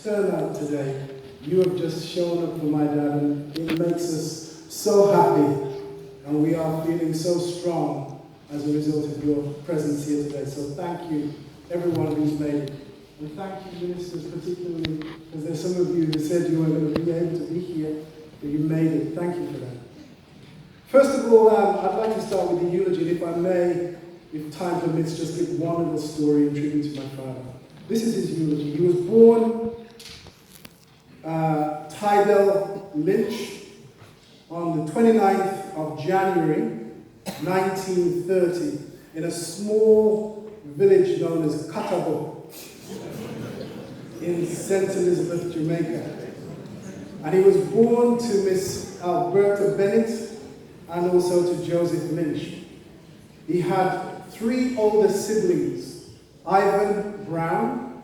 Turnout today. You have just shown up for my dad, and it makes us so happy, and we are feeling so strong as a result of your presence here today. So thank you, everyone who's made it. And thank you, ministers, particularly, because there's some of you who said you weren't going to be able to be here, but you made it. Thank you for that. First of all, I'd like to start with the eulogy, and if I may, if time permits, just give one little story in tribute to my father. This is his eulogy. He was born Tidal Lynch on the 29th of January 1930 in a small village known as Catabo in St. Elizabeth, Jamaica. And he was born to Miss Alberta Bennett and also to Joseph Lynch. He had three older siblings: Ivan Brown,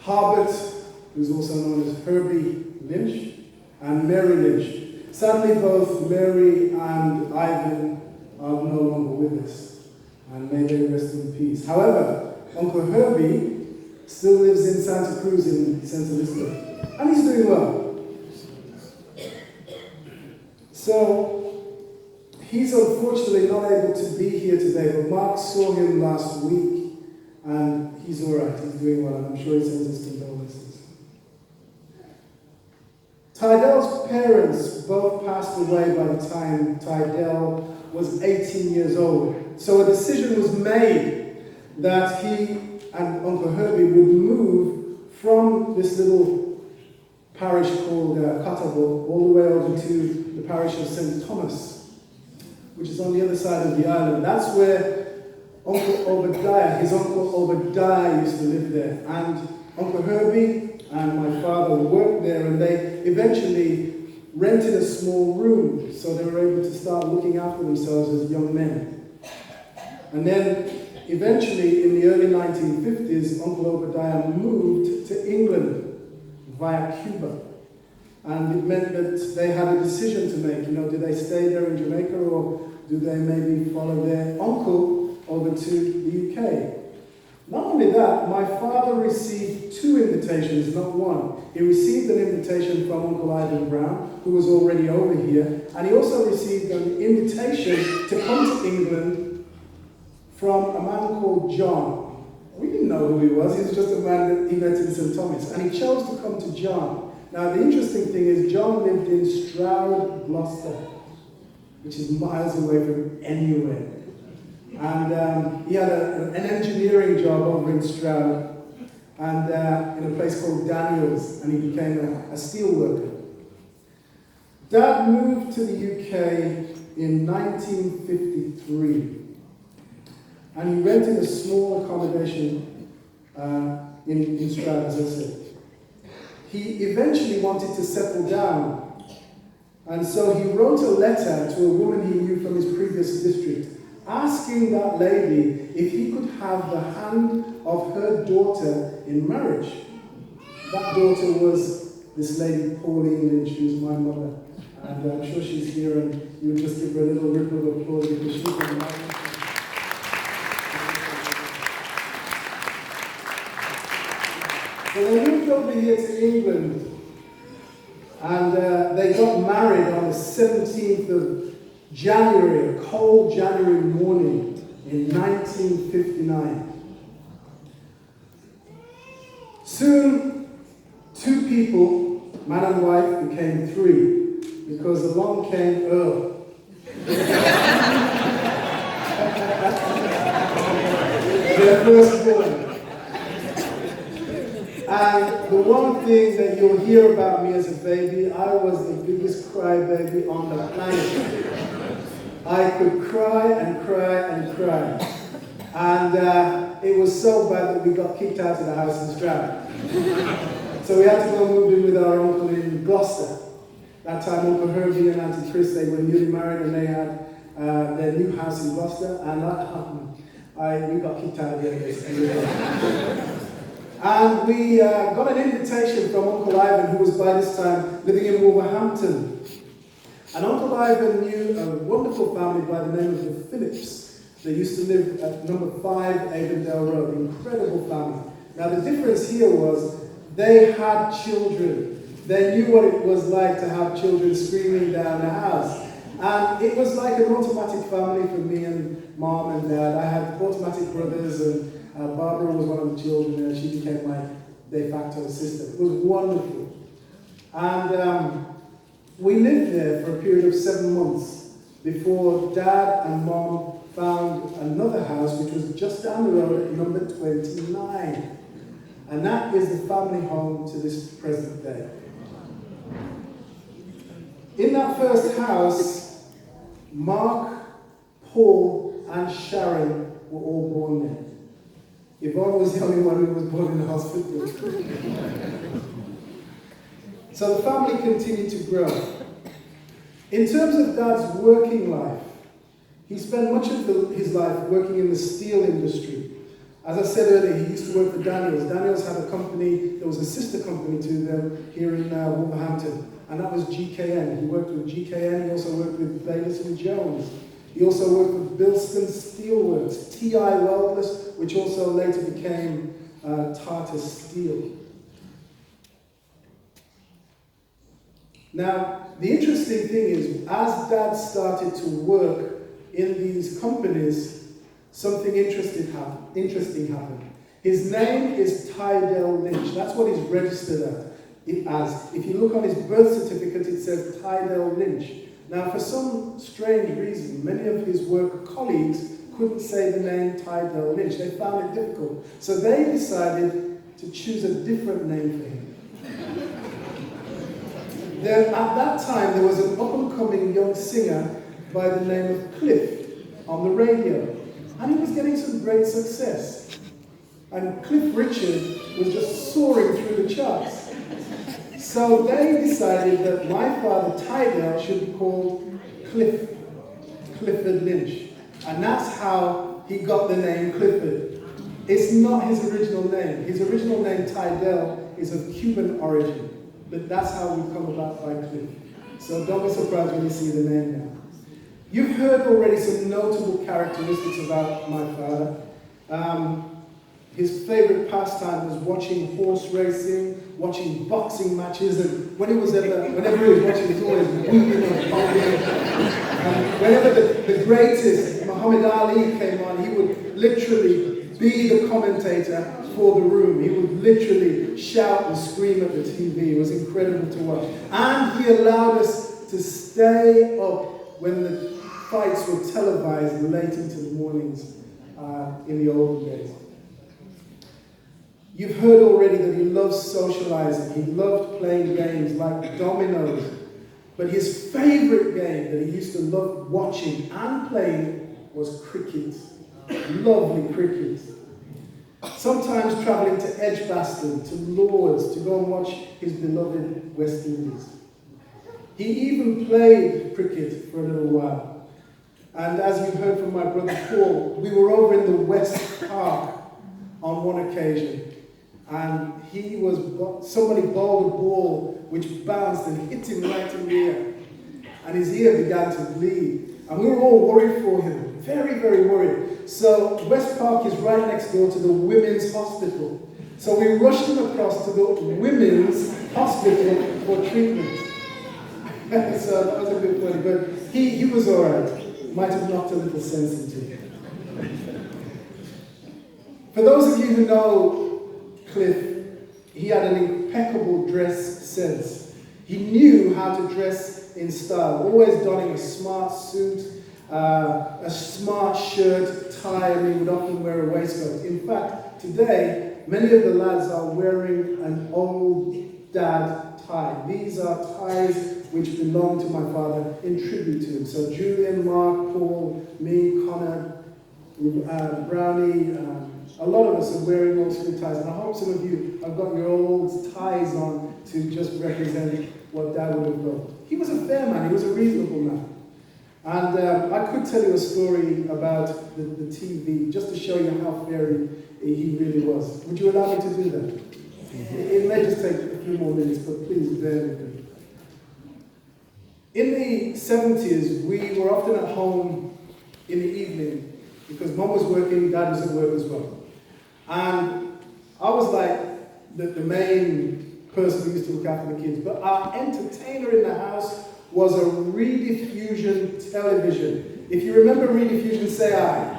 Harbert, who's also known as Herbie Lynch, and Mary Lynch. Sadly, both Mary and Ivan are no longer with us, and may they rest in peace. However, Uncle Herbie still lives in Santa Cruz in St. Elizabeth, and he's doing well. So, he's unfortunately not able to be here today, but Mark saw him last week, and he's all right, he's doing well, and I'm sure he sends his condolences. Tidal's parents both passed away by the time Tidal was 18 years old. So a decision was made that he and Uncle Herbie would move from this little parish called Catabo all the way over to the parish of St. Thomas, which is on the other side of the island. That's where Uncle Obadiah, his Uncle Obadiah, used to live there. And Uncle Herbie and my father worked there, and they eventually rented a small room so they were able to start looking after themselves as young men. And then eventually in the early 1950s, Uncle Obadiah moved to England via Cuba. And it meant that they had a decision to make. Do they stay there in Jamaica, or do they maybe follow their uncle over to the UK? Not only that, my father received two invitations, not one. He received an invitation from Uncle Ivan Brown, who was already over here, and he also received an invitation to come to England from a man called John. We didn't know who he was. He was just a man that he met in St. Thomas, and he chose to come to John. Now, the interesting thing is John lived in Stroud, Gloucester, which is miles away from anywhere. And he had an engineering job over in Stroud, and in a place called Daniels, and he became a steel worker. Dad moved to the UK in 1953, and he rented a small accommodation in Stroud, as I said. He eventually wanted to settle down, and so he wrote a letter to a woman he knew from his previous district, asking that lady if he could have the hand of her daughter in marriage. That daughter was this lady, Pauline Lynch, who's my mother. And I'm sure she's here, and you would just give her a little ripple of applause because she's been married. So they moved over here to England, and they got married on the 17th of January, a cold January morning in 1959. Soon, two people, man and wife, became three, because along came Earl. Their firstborn. And the one thing that you'll hear about me as a baby, I was the biggest crybaby on the planet. I could cry and cry and cry. And it was so bad that we got kicked out of the house in Stroud. So we had to go move in with our uncle in Gloucester. That time, Uncle Herbie and Auntie Chris, they were newly married, and they had their new house in Gloucester. And we got kicked out of the house. And we got an invitation from Uncle Ivan, who was by this time living in Wolverhampton. And Uncle Ivan knew a wonderful family by the name of the Phillips. They used to live at number 5 Avondale Road, incredible family. Now the difference here was They had children. They knew what it was like to have children screaming down the house. And it was like an automatic family for me and mom and dad. I had automatic brothers, and Barbara was one of the children, and she became my de facto sister. It was wonderful. And we lived there for a period of 7 months before Dad and Mom found another house, which was just down the road at number 29. And that is the family home to this present day. In that first house, Mark, Paul, and Sharon were all born there. Yvonne was the only one who was born in the hospital. So the family continued to grow. In terms of Dad's working life, he spent much of his life working in the steel industry. As I said earlier, he used to work for Daniels. Daniels had a company, there was a sister company to them here in Wolverhampton, and that was GKN. He worked with GKN, he also worked with Bayliss and Jones. He also worked with Bilston Steelworks, TI Weldless, which also later became Tata Steel. Now, the interesting thing is, as Dad started to work in these companies, something interesting happened. His name is Tydell Lynch. That's what he's registered as. If you look on his birth certificate, it says Tydell Lynch. Now, for some strange reason, many of his work colleagues couldn't say the name Tydell Lynch. They found it difficult. So they decided to choose a different name for him. At that time, there was an up-and-coming young singer by the name of Cliff on the radio. And he was getting some great success. And Cliff Richard was just soaring through the charts. So they decided that my father, Tydell, should be called Clifford Lynch. And that's how he got the name Clifford. It's not his original name. His original name, Tydell, is of Cuban origin. But that's how we come about by Cliff. So don't be surprised when you see the name now. You've heard already some notable characteristics about my father. His favorite pastime was watching horse racing, watching boxing matches, and whenever he was watching, he was always moving and bumping. And whenever the greatest, Muhammad Ali, came on, he would literally be the commentator for the room. He would literally shout and scream at the TV. It was incredible to watch. And he allowed us to stay up when the fights were televised late into the mornings in the olden days. You've heard already that he loved socializing. He loved playing games like dominoes. But his favorite game that he used to love watching and playing was cricket. Lovely cricket. Sometimes travelling to Edgbaston, to Lords, to go and watch his beloved West Indies. He even played cricket for a little while. And as you heard from my brother Paul, we were over in the West Park on one occasion. And somebody bowled a ball which bounced and hit him right in the ear. And his ear began to bleed. And we were all worried for him, very, very worried. So West Park is right next door to the Women's Hospital. So we rushed him across to the Women's Hospital for treatment. So that was a bit funny, but he was all right. Might have knocked a little sense into him. For those of you who know Cliff, he had an impeccable dress sense. He knew how to dress in style, always donning a smart suit, a smart shirt, tie, and he would often wear a waistcoat. In fact, today, many of the lads are wearing an old dad tie. These are ties which belong to my father in tribute to him. So Julian, Mark, Paul, me, Connor, Brownie, a lot of us are wearing old school ties. And I hope some of you have got your old ties on to just represent what Dad would have done. He was a fair man, he was a reasonable man. And I could tell you a story about the TV, just to show you how fair he really was. Would you allow me to do that? It may just take a few more minutes, but please bear with me. In the 70s, we were often at home in the evening because Mum was working, Dad was at work as well. And I was like, the main person who used to look after the kids. But our entertainer in the house was a rediffusion television. If you remember rediffusion, say aye.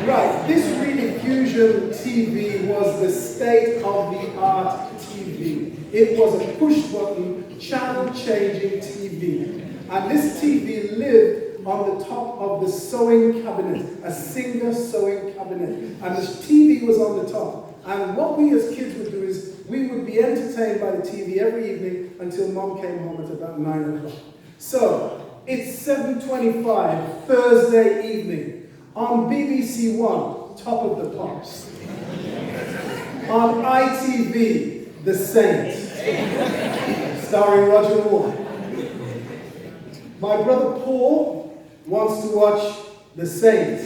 Right, this rediffusion TV was the state-of-the-art TV. It was a push-button, channel-changing TV. And this TV lived on the top of the sewing cabinet, a Singer sewing cabinet. And the TV was on the top. And what we as kids would do is we would be entertained by the TV every evening until Mom came home at about 9 o'clock. So, it's 7:25, Thursday evening. On BBC One, Top of the Pops. On ITV, The Saint, starring Roger Moore. My brother Paul wants to watch The Saint.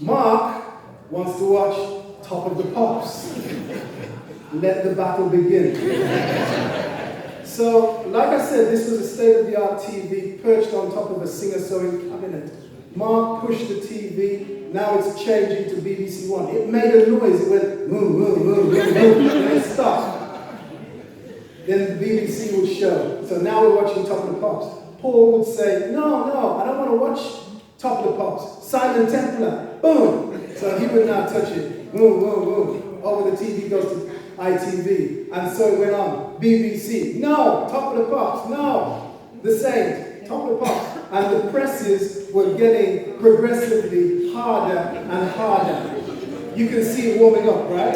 Mark wants to watch Top of the Pops. Let the battle begin. So, like I said, this was a state-of-the-art TV perched on top of a Singer sewing cabinet. Mark pushed the TV, now it's changing to BBC One. It made a noise, it went, and it stopped. Then the BBC would show. So now we're watching Top of the Pops. Paul would say, no, I don't want to watch Top of the Pops. Simon Templar, boom. So he would now touch it, over the TV goes to ITV. And so it went on, BBC, no, Top of the Pops, no, The Saint, Top of the Pops. And the presses were getting progressively harder and harder. You can see it warming up, right?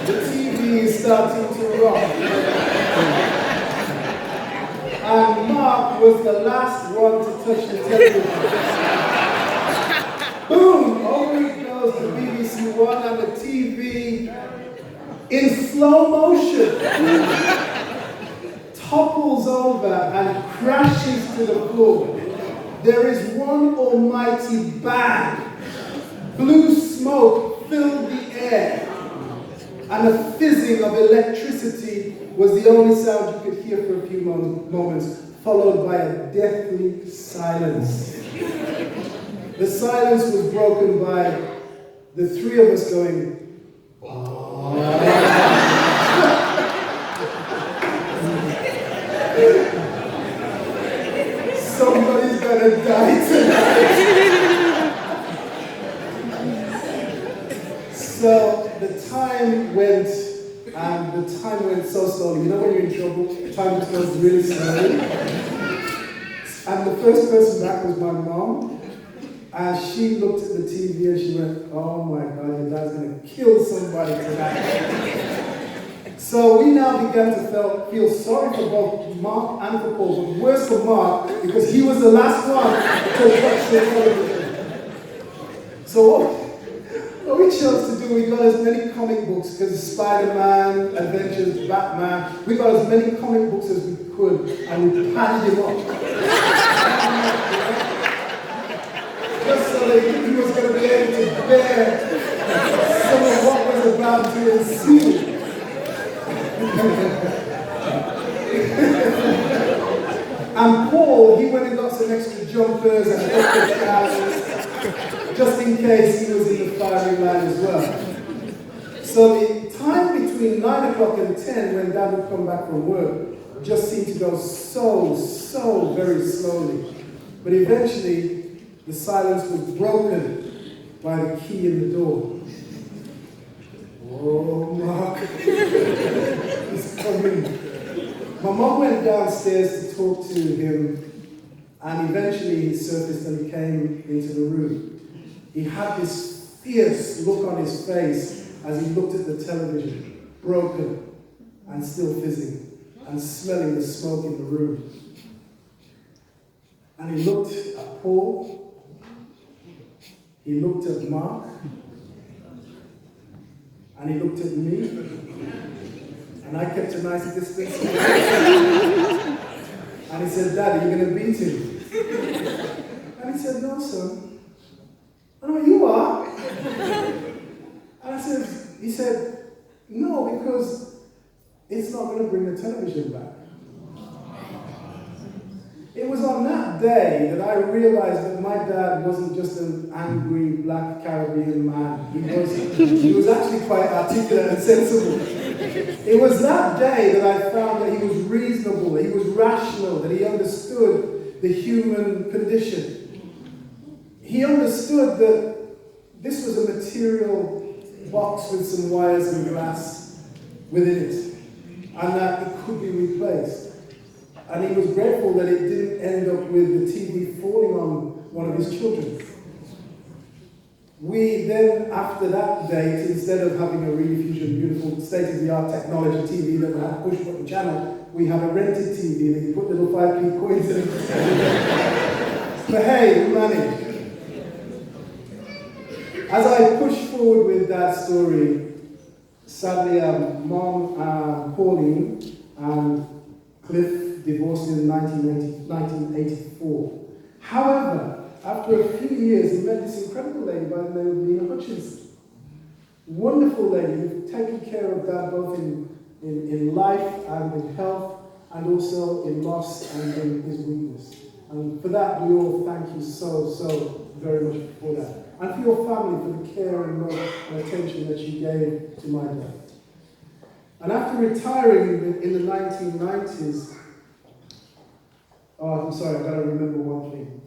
The TV is starting to rock. And Mark was the last one to touch the television. Boom! Over it goes to BBC One and the TV in slow motion topples over and crashes to the floor. There is one almighty bang. Blue smoke filled the air, and a fizzing of electricity was the only sound you could hear for a few moments, followed by a deathly silence. The silence was broken by the three of us going, somebody's gonna die tonight. So the time went, and the time went so slowly. You know when you're in trouble, time goes really slowly. And the first person back was my mom. And she looked at the TV and she went, oh my God, your dad's gonna kill somebody tonight. So we now began to feel sorry for both Mark and for Paul, but worse for Mark because he was the last one to watch the television. So what we chose to do, we got as many comic books, because Spider-Man, Adventures, Batman, we got as many comic books as we could, and we padded him up. Just so that he was going to be able to bear some of what was about to ensue. And Paul, he went and got some extra jumpers and extra trousers, just in case he was in the firing line as well. So the time between 9 o'clock and 10, when Dad would come back from work, just seemed to go so very slowly. But eventually, the silence was broken by the key in the door. Oh, Mark, he's coming. My mom went downstairs to talk to him, and eventually he surfaced and he came into the room. He had this fierce look on his face as he looked at the television, broken and still fizzing, and smelling the smoke in the room. And he looked at Paul, he looked at Mark, and he looked at me. And I kept a nice distance. And he said, Dad, are you going to beat him? And he said, no, son. I know you are. And he said, no, because it's not going to bring the television back. It was on that day that I realized that my dad wasn't just an angry black Caribbean man. He was actually quite articulate and sensible. It was that day that I found that he was reasonable, that he was rational, that he understood the human condition. He understood that this was a material box with some wires and glass within it, and that it could be replaced. And he was grateful that it didn't end up with the TV falling on one of his children. We then, after that date, instead of having a Rediffusion beautiful state-of-the-art technology TV that we had push-button channel, we had a rented TV that you put little 5p coins in. But hey, we managed. As I push forward with that story, sadly, Mom, Pauline, and Cliff divorced in 1984. However, after a few years, he met this incredible lady by the name of Lena Hutchinson. Wonderful lady who taken care of Dad both in life and in health, and also in loss and in his weakness. And for that, we all thank you so very much for that. And for your family, for the care and love and attention that you gave to my dad. And after retiring in the 1990s, oh, I'm sorry, I've got to remember one thing.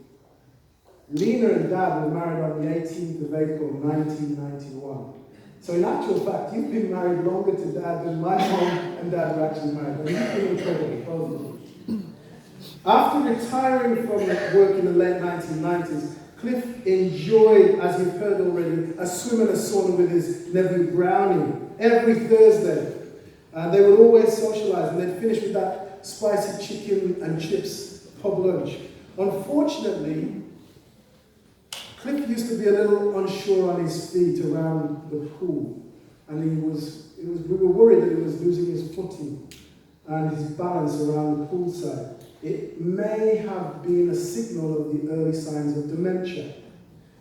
Lena and Dad were married on the 18th of April, 1991. So in actual fact, you've been married longer to Dad than my mom and Dad were actually married. And you've been incredible, both of you. After retiring from work in the late 1990s, Cliff enjoyed, as you've heard already, a swim and a sauna with his nephew Brownie every Thursday. They would always socialise, and they'd finish with that spicy chicken and chips pub lunch. Unfortunately, Cliff used to be a little unsure on his feet around the pool, and we were worried that he was losing his footing and his balance around the poolside. It may have been a signal of the early signs of dementia.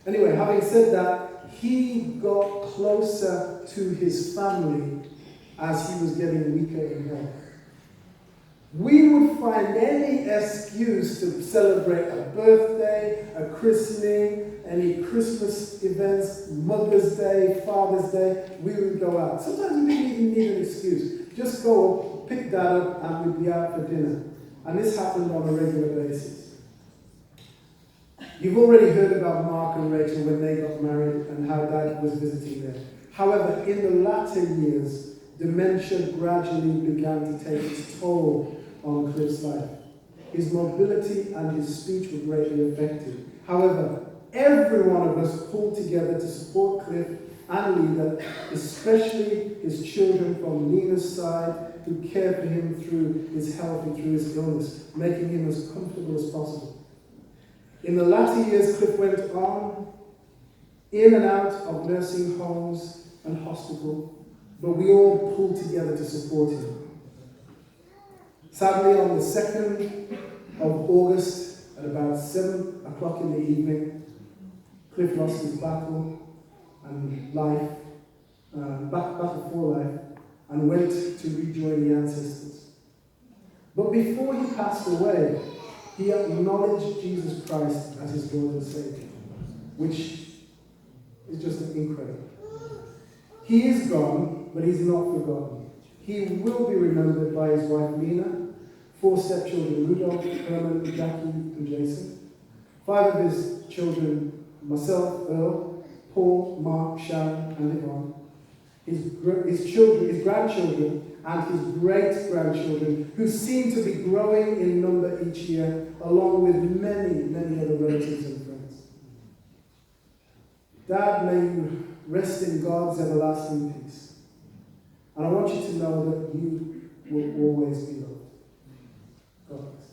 Anyway, having said that, he got closer to his family as he was getting weaker in health. We would find any excuse to celebrate a birthday, a christening, any Christmas events, Mother's Day, Father's Day. We would go out. Sometimes we didn't even need an excuse. Just go, pick Dad up, and we'd be out for dinner. And this happened on a regular basis. You've already heard about Mark and Rachel when they got married and how Dad was visiting them. However, in the latter years, dementia gradually began to take its toll on Cliff's life. His mobility and his speech were greatly affected. However, every one of us pulled together to support Cliff and Lena, especially his children from Lena's side, who cared for him through his health and through his illness, making him as comfortable as possible. In the latter years, Cliff went on in and out of nursing homes and hospital, but we all pulled together to support him. Sadly, on the 2nd of August, at about 7 o'clock in the evening, Cliff lost his battle and life, battle for life, and went to rejoin the ancestors. But before he passed away, he acknowledged Jesus Christ as his Lord and Savior, which is just incredible. He is gone, but he's not forgotten. He will be remembered by his wife Lena, 4 stepchildren, Rudolph, Herman, Jackie, and Jason, 5 of his children, myself, Earl, Paul, Mark, Sharon, and Yvonne, his children, his grandchildren, and his great-grandchildren, who seem to be growing in number each year, along with many, many other relatives and friends. Dad, may you rest in God's everlasting peace. And I want you to know that you will always be loved. God bless.